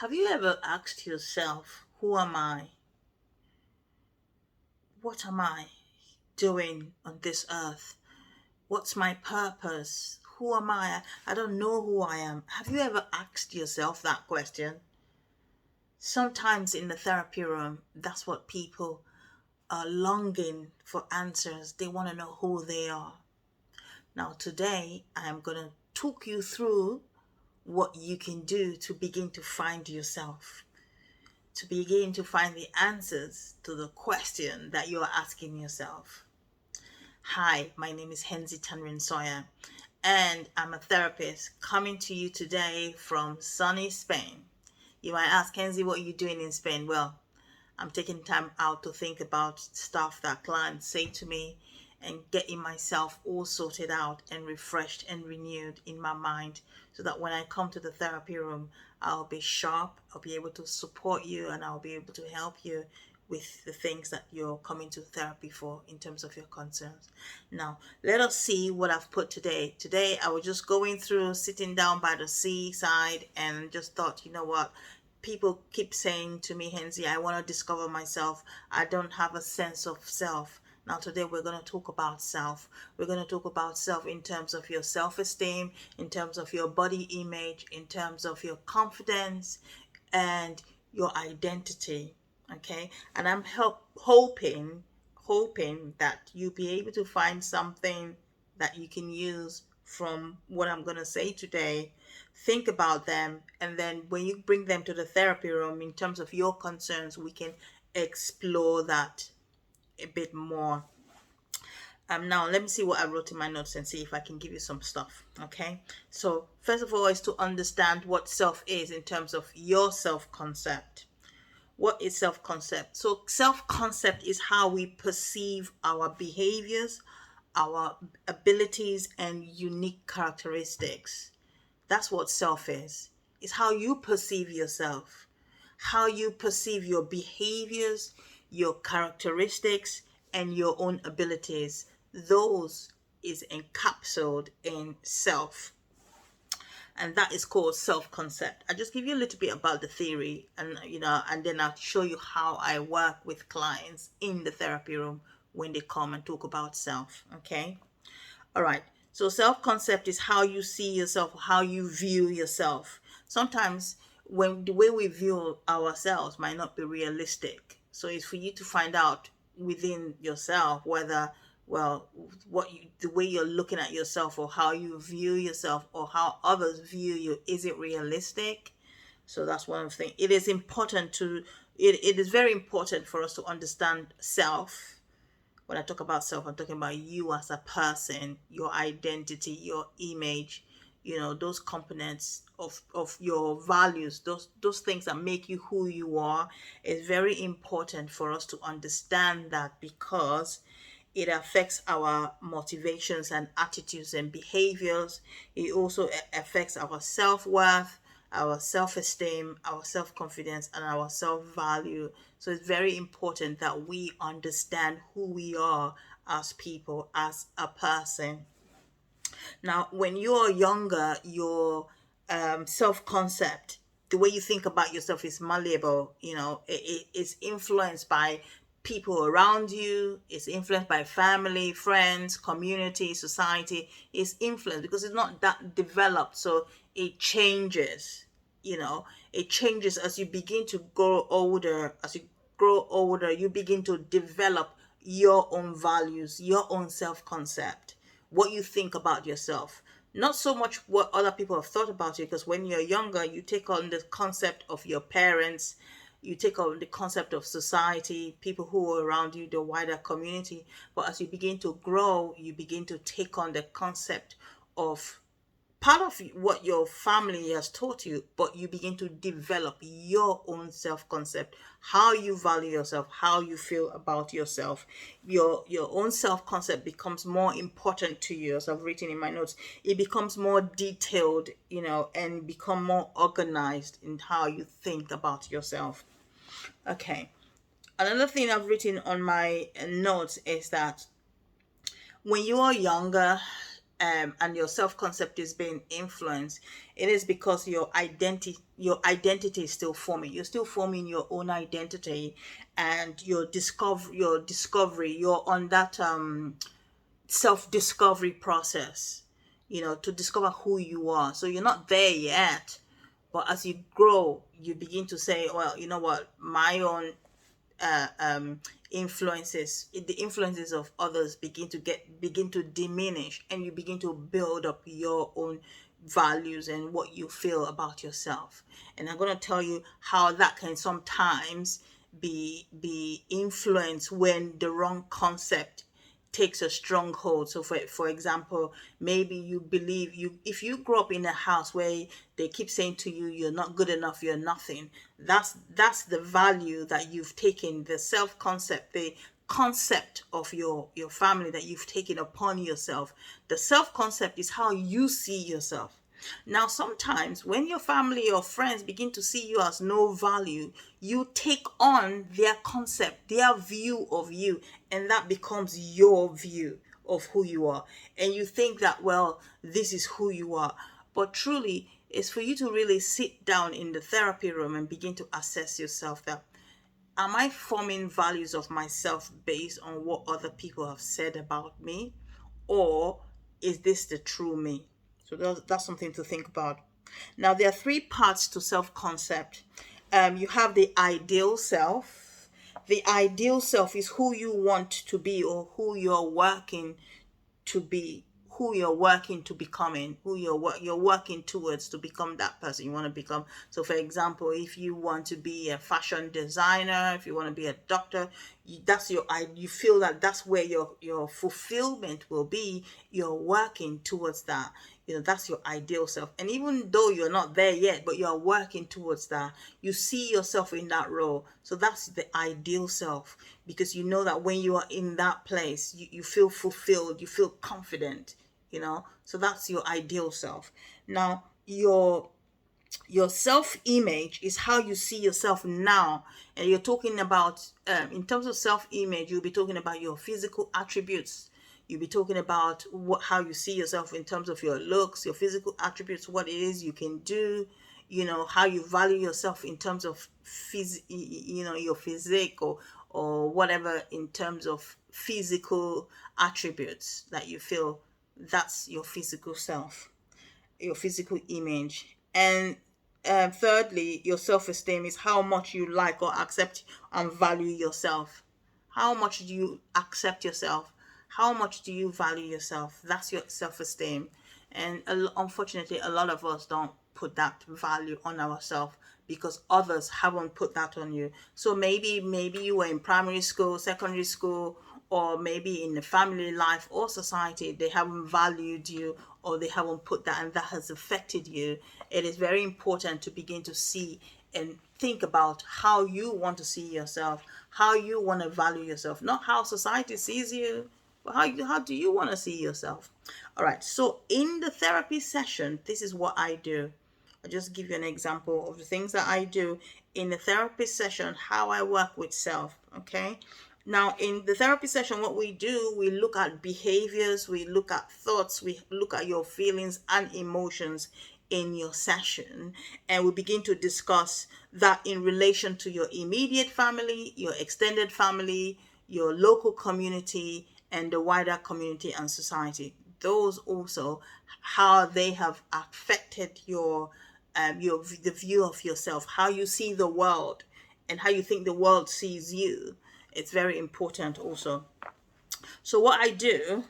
Have you ever asked yourself, who am I? What am I doing on this earth? What's my purpose? Who am I? I don't know who I am. Have you ever asked yourself that question? Sometimes in the therapy room, that's what people are longing for answers. They want to know who they are. Now, today, I'm going to talk you through what you can do to begin to find yourself, to begin to find the answers to the question that you're asking yourself. Hi, my name is Henzi Tanrin Sawyer, and I'm a therapist coming to you today from sunny Spain. You might ask, Henzi, what are you doing in Spain? Well, I'm taking time out to think about stuff that clients say to me and getting myself all sorted out and refreshed and renewed in my mind so that when I come to the therapy room, I'll be sharp, I'll be able to support you, and I'll be able to help you with the things that you're coming to therapy for in terms of your concerns. Now, let us see what I've put today. Today, I was just going through, sitting down by the seaside, and just thought, you know what? People keep saying to me, Henzi, I want to discover myself. I don't have a sense of self. Now, today we're going to talk about self. We're going to talk about self in terms of your self esteem, in terms of your body image, in terms of your confidence, and your identity. Okay, and I'm hoping that you'll be able to find something that you can use from what I'm going to say today. Think about them, and then when you bring them to the therapy room in terms of your concerns, we can explore that a bit more. Now let me see what I wrote in my notes and see if I can give you some stuff. Okay, so first of all is to understand what self is in terms of your self concept. What is self concept? So, self concept is how we perceive our behaviors, our abilities, and unique characteristics. That's what self is. It's how you perceive yourself, how you perceive your behaviors, your characteristics, and your own abilities. Those is encapsulated in self, and that is called self-concept. I just give you a little bit about the theory, and and then I'll show you how I work with clients in the therapy room when they come and talk about self. Okay, all right. So self-concept is how you see yourself, how you view yourself. Sometimes when the way we view ourselves might not be realistic, so it's for you to find out within yourself whether, well, the way you're looking at yourself, or how you view yourself, or how others view you, is it realistic? So that's one of the things. It is important to it is very important for us to understand self. When I talk about self, I'm talking about you as a person, your identity, your image, those components of your values, those things that make you who you are. Is very important for us to understand that, because it affects our motivations and attitudes and behaviors. It also affects our self-worth, our self-esteem, our self-confidence, and our self-value. So it's very important that we understand who we are as people, as a person. Now, when you're younger, your self-concept, the way you think about yourself, is malleable. It's influenced by people around you. It's influenced by family, friends, community, society. It's influenced because it's not that developed, so it changes. It changes as you begin to grow older. As you grow older, you begin to develop your own values, your own self-concept, what you think about yourself. Not so much what other people have thought about you, because when you're younger, you take on the concept of your parents, you take on the concept of society, people who are around you, the wider community. But as you begin to grow, you begin to take on the concept of part of what your family has taught you, but you begin to develop your own self-concept, how you value yourself, how you feel about yourself. Your own self-concept becomes more important to you. As I've written in my notes, it becomes more detailed, and become more organized in how you think about yourself. Okay. Another thing I've written on my notes is that when you are younger, and your self-concept is being influenced, it is because your identity is still forming. You're still forming your own identity, and your discovery, you're on that self-discovery process, to discover who you are. So you're not there yet, but as you grow, you begin to say, well, you know what, my own influences, the influences of others begin to diminish, and you begin to build up your own values and what you feel about yourself. And I'm going to tell you how that can sometimes be influenced when the wrong concept takes a stronghold. So for example, maybe you believe, if you grow up in a house where they keep saying to you, you're not good enough, you're nothing. That's the value that you've taken, the self concept, the concept of your family that you've taken upon yourself. The self concept is how you see yourself. Now, sometimes when your family or friends begin to see you as no value, you take on their concept, their view of you, and that becomes your view of who you are. And you think that, well, this is who you are. But truly, it's for you to really sit down in the therapy room and begin to assess yourself, that am I forming values of myself based on what other people have said about me? Or is this the true me? So that's something to think about. Now, there are three parts to self concept. You have the ideal self. The ideal self is who you want to be, or who you're working to be, who you're working to becoming, who you're working towards to become that person you want to become. So for example, if you want to be a fashion designer, if you want to be a doctor, you feel that that's where your fulfillment will be. You're working towards that. That's your ideal self. And even though you're not there yet, but you're working towards that, you see yourself in that role. So that's the ideal self, because you know that when you are in that place, you feel fulfilled, you feel confident. So that's your ideal self. Now, your self-image is how you see yourself now. And you're talking about, in terms of self-image, you'll be talking about your physical attributes. You'll be talking about how you see yourself in terms of your looks, your physical attributes, what it is you can do, how you value yourself in terms of your physique, or whatever, in terms of physical attributes that you feel. That's your physical self, your physical image. And thirdly, your self-esteem is how much you like or accept and value yourself. How much do you accept yourself? How much do you value yourself? That's your self-esteem. And unfortunately, a lot of us don't put that value on ourselves because others haven't put that on you. So maybe you were in primary school, secondary school, or maybe in the family life or society, they haven't valued you, or they haven't put that, and that has affected you. It is very important to begin to see and think about how you want to see yourself, how you want to value yourself, not how society sees you, but how do you want to see yourself. All right, so in the therapy session, this is what I do. I'll just give you an example of the things that I do in the therapy session, how I work with self. Okay. Now, in the therapy session, what we do, we look at behaviors, we look at thoughts, we look at your feelings and emotions in your session, and we begin to discuss that in relation to your immediate family, your extended family, your local community, and the wider community and society. Those also, how they have affected your the view of yourself, how you see the world, and how you think the world sees you. It's very important also. So what I do,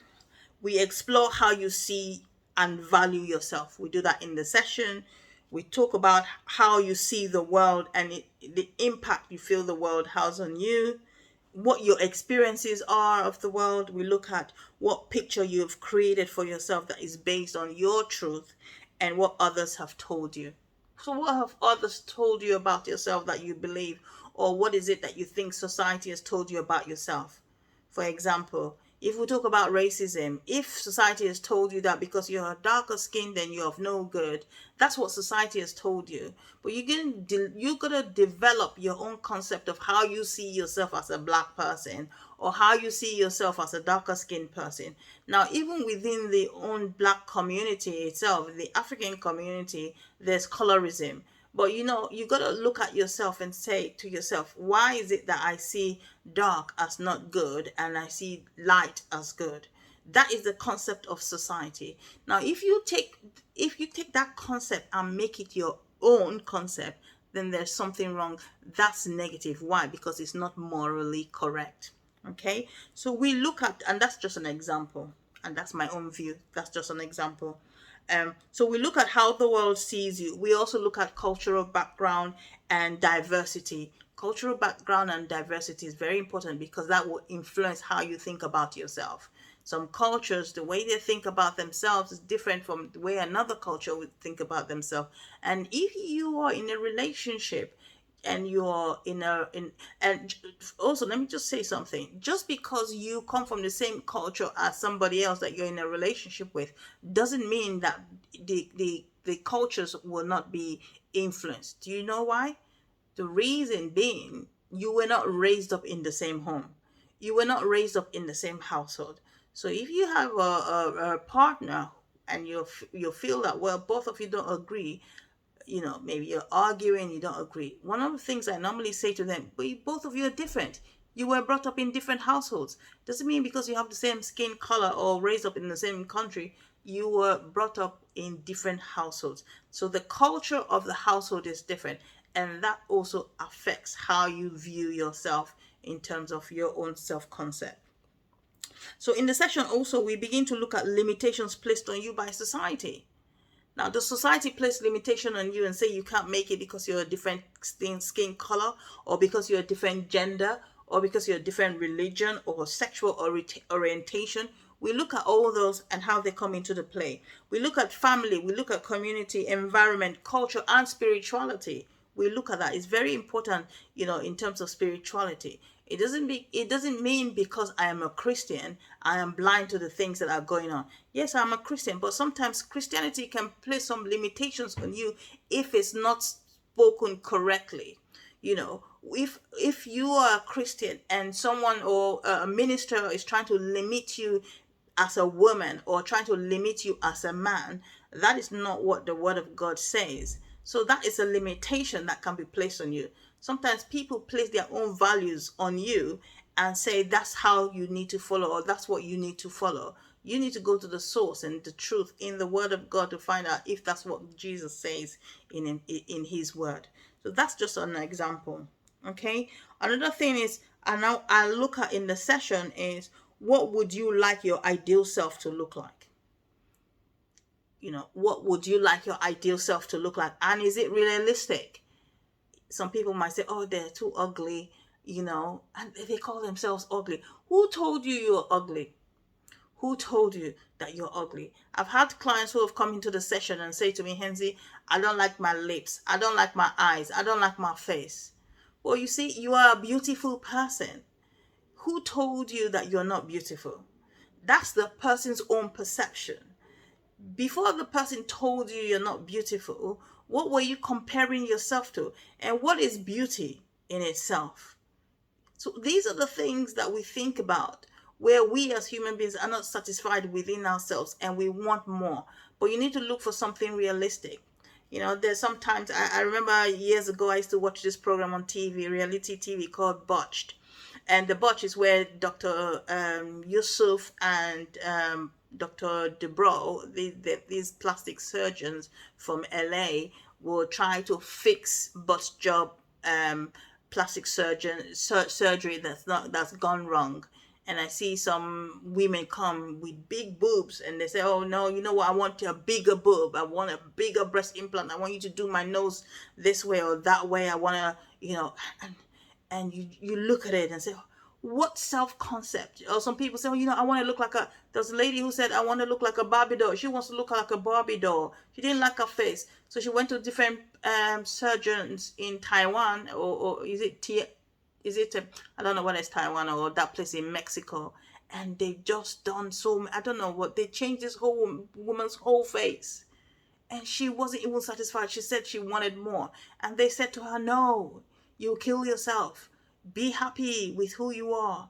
we explore how you see and value yourself. We do that in the session. We talk about how you see the world, and the impact you feel the world has on you, what your experiences are of the world. We look at what picture you've created for yourself that is based on your truth, and what others have told you. So what have others told you about yourself that you believe? Or what is it that you think society has told you about yourself? For example, If we talk about racism, if society has told you that because you're darker skinned then you're of no good, that's what society has told you. But you're gonna develop your own concept of how you see yourself as a black person, or how you see yourself as a darker skinned person. Now, even within the own black community itself, the African community, there's colorism. But you got to look at yourself and say to yourself, why is it that I see dark as not good and I see light as good? That is the concept of society. Now, if you take that concept and make it your own concept, then there's something wrong. That's negative. Why? Because it's not morally correct. Okay? So we look at, and that's just an example, and that's my own view. That's just an example. So we look at how the world sees you. We also look at cultural background and diversity. Cultural background and diversity is very important because that will influence how you think about yourself. Some cultures, the way they think about themselves is different from the way another culture would think about themselves. And if you are in a relationship and you're in a in and also, let me just say something. Just because you come from the same culture as somebody else that you're in a relationship with doesn't mean that the cultures will not be influenced. Do you know why? The reason being, you were not raised up in the same home. You were not raised up in the same household. So if you have a partner and you feel that, well, both of you don't agree, maybe you're arguing, you don't agree. One of the things I normally say to them, but both of you are different. You were brought up in different households. Doesn't mean because you have the same skin color or raised up in the same country, you were brought up in different households. So the culture of the household is different. And that also affects how you view yourself in terms of your own self concept. So in the session also, we begin to look at limitations placed on you by society. Now, does society place limitation on you and say you can't make it because you're a different skin color, or because you're a different gender, or because you're a different religion or sexual orientation? We look at all those and how they come into the play. We look at family, we look at community, environment, culture, and spirituality. We look at that. It's very important, in terms of spirituality. It doesn't mean because I am a Christian, I am blind to the things that are going on. Yes, I'm a Christian, but sometimes Christianity can place some limitations on you if it's not spoken correctly. If you are a Christian and someone or a minister is trying to limit you as a woman or trying to limit you as a man, that is not what the word of God says. So that is a limitation that can be placed on you. Sometimes people place their own values on you and say that's how you need to follow, or that's what you need to follow. You need to go to the source and the truth in the word of God to find out if that's what Jesus says in his word. So that's just an example. Okay. Another thing is, and now I look at in the session is, what would you like your ideal self to look like? What would you like your ideal self to look like? And is it realistic? Some people might say, oh, they're too ugly, and they call themselves ugly. Who told you you're ugly? Who told you that you're ugly? I've had clients who have come into the session and say to me, Henzi, I don't like my lips. I don't like my eyes. I don't like my face. Well, you see, you are a beautiful person. Who told you that you're not beautiful? That's the person's own perception. Before the person told you you're not beautiful, what were you comparing yourself to? And what is beauty in itself? So these are the things that we think about, where we as human beings are not satisfied within ourselves and we want more. But you need to look for something realistic. There's sometimes, I remember years ago, I used to watch this program on TV, reality TV, called Botched. And the Botch is where Dr. Yusuf and Dr. Debro, these plastic surgeons from LA, will try to fix bust job plastic surgery that's gone wrong. And I see some women come with big boobs and they say, oh no, you know what, I want a bigger boob, I want a bigger breast implant, I want you to do my nose this way or that way, I want to, and you look at it and say, what self-concept? Or some people say, oh, I want to look like there's a lady who said, I want to look like a Barbie doll. She wants to look like a Barbie doll. She didn't like her face. So she went to different surgeons in Taiwan, or is it, I don't know whether it's Taiwan or that place in Mexico. and they've just done so, I don't know what, they changed this whole woman's whole face. And she wasn't even satisfied. She said she wanted more. And they said to her, no, you'll kill yourself. Be happy with who you are.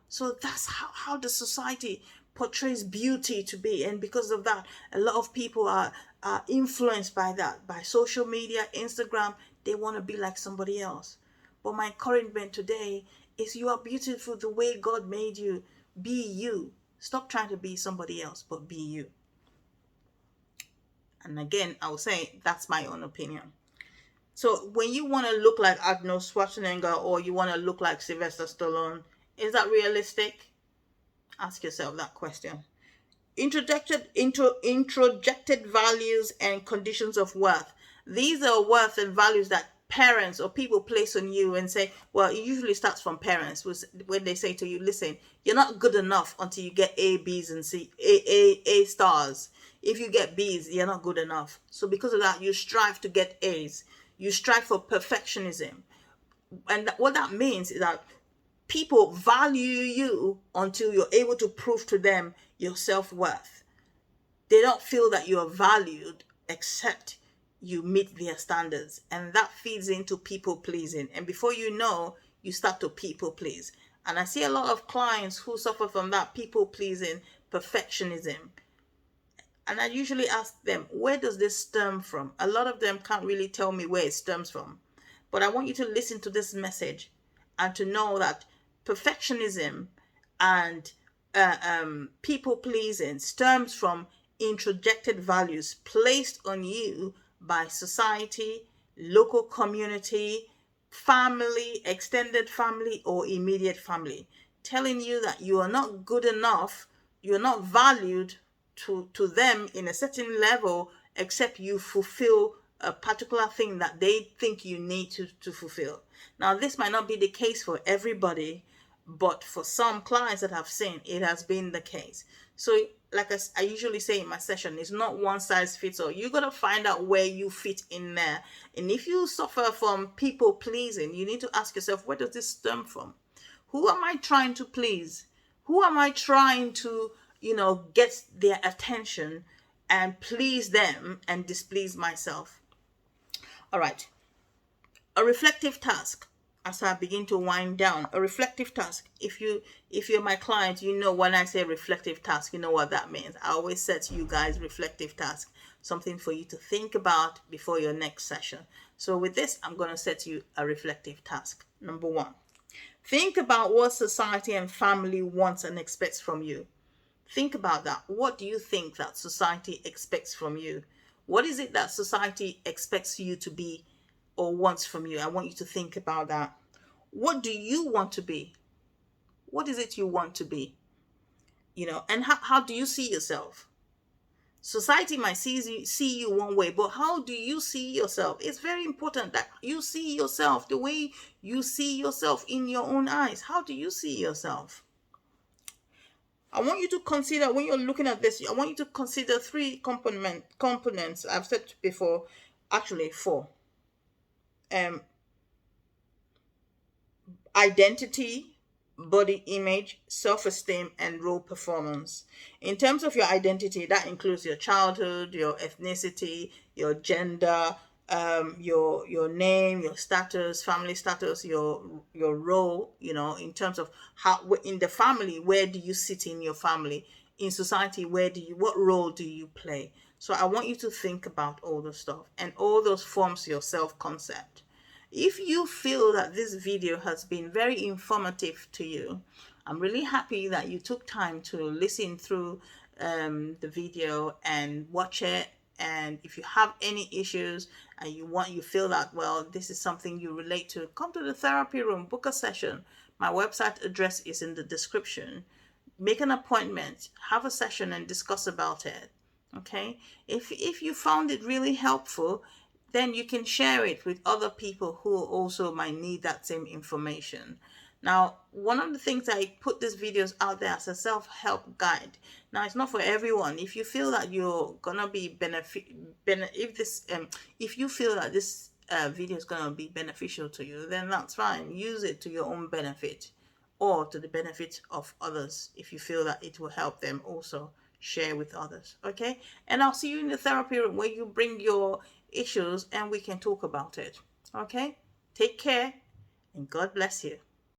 So that's how the society portrays beauty to be. And because of that, a lot of people are influenced by that, by social media, Instagram. They want to be like somebody else. But my encouragement today is you are beautiful the way God made you. Be you. Stop trying to be somebody else, but be you. And again, I will say that's my own opinion. So when you want to look like Arnold Schwarzenegger or you want to look like Sylvester Stallone, is that realistic? Ask yourself that question. Introjected values and conditions of worth. These are worth and values that parents or people place on you and say, well, it usually starts from parents when they say to you, listen, you're not good enough until you get A, B's and C, A stars. If you get B's, you're not good enough. So because of that, you strive to get A's. You strive for perfectionism. And what that means is that people value you until you're able to prove to them your self-worth. They don't feel that you're valued except you meet their standards. And that feeds into people pleasing. And before you know, you start to people please. And I see a lot of clients who suffer from that people pleasing, perfectionism. And I usually ask them, where does this stem from? A lot of them can't really tell me where it stems from. But I want you to listen to this message and to know that perfectionism and people pleasing stems from introjected values placed on you by society, local community, family, extended family, or immediate family, telling you that you are not good enough, you're not valued to them in a certain level, except you fulfill a particular thing that they think you need to fulfill. Now, this might not be the case for everybody, but for some clients that I've seen, it has been the case. So, like I usually say in my session, it's not one size fits all. You got to find out where you fit in there. And if you suffer from people pleasing, you need to ask yourself, where does this stem from? Who am I trying to please? Who am I trying to, get their attention and please them and displease myself? All right. A reflective task. As I begin to wind down, a reflective task. If you're my client, you know when I say reflective task, you know what that means. I always set you guys reflective task, something for you to think about before your next session. So with this, I'm going to set you a reflective task. Number 1, think about what society and family wants and expects from you. Think about that. What do you think that society expects from you? What is it that society expects you to be or wants from you? I want you to think about that. What do you want to be? What is it you want to be? And how do you see yourself? Society might see you one way, but how do you see yourself? It's very important that you see yourself the way you see yourself in your own eyes. How do you see yourself? I want you to consider, when you're looking at this, I want you to consider 3 components. I've said before, actually 4. Identity, body image, self-esteem, and role performance. In terms of your identity, that includes your childhood, your ethnicity, your gender, your name, your status, family status, your role. In terms of how in the family, where do you sit in your family? In society, what role do you play? So I want you to think about all the stuff, and all those forms your self-concept. If you feel that this video has been very informative to you, I'm really happy that you took time to listen through the video and watch it. And if you have any issues and you feel that, well, this is something you relate to, come to the therapy room, book a session. My website address is in the description. Make an appointment, have a session and discuss about it. Okay? If you found it really helpful, then you can share it with other people who also might need that same information. Now, one of the things I put these videos out there as a self-help guide. Now, it's not for everyone. If you feel that you're gonna be if you feel that this video is gonna be beneficial to you, then that's fine. Use it to your own benefit. or to the benefit of others if you feel that it will help them also share with others. Okay? And I'll see you in the therapy room where you bring your issues and we can talk about it. Okay? Take care and God bless you.